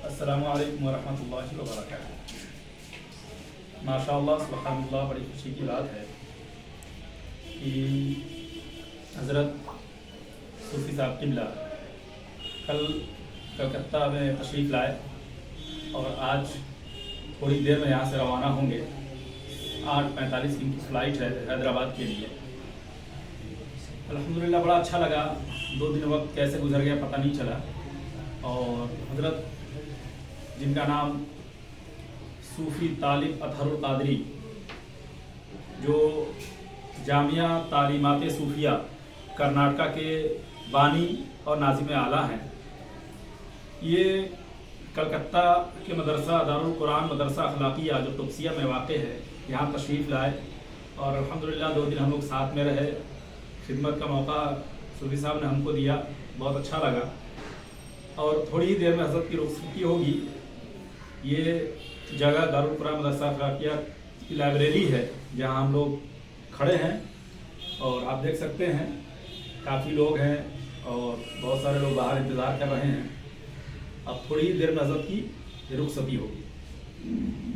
अस्सलामु अलैकुम वरहमतुल्लाहि वबरकातुहू। माशाअल्लाह सुब्हानल्लाह, बड़ी खुशी की बात है कि हज़रत सूफ़ी साहब किबला कल कलकत्ता में तशरीफ़ लाए और आज थोड़ी देर में यहाँ से रवाना होंगे। 8:45 की फ़्लाइट है हैदराबाद के लिए। अल्हम्दुलिल्लाह बड़ा अच्छा लगा। 2 दिन वक्त कैसे गुजर गया पता नहीं चला। और हज़रत जिनका नाम सूफ़ी तालिब अतहरुल क़ादरी, जो जामिया तालीमात सूफिया कर्नाटका के बानी और नाज़िम आला हैं, ये कलकत्ता के मदरसा दारुल कुरान मदरसा अखलाकिया जो तुबसिया में वाक़ है, यहाँ तशरीफ़ लाए और अल्हम्दुलिल्लाह 2 दिन हम लोग साथ में रहे। खिदमत का मौका सूफ़ी साहब ने हमको दिया, बहुत अच्छा लगा। और थोड़ी ही देर में हज़रत की रुखसती होगी। ये जगह दारुल कुरान मदरसा अखलाकिया की लाइब्रेरी है जहाँ हम लोग खड़े हैं और आप देख सकते हैं काफ़ी लोग हैं और बहुत सारे लोग बाहर इंतज़ार कर रहे हैं। अब थोड़ी ही देर में हज़रत की रुखसती होगी।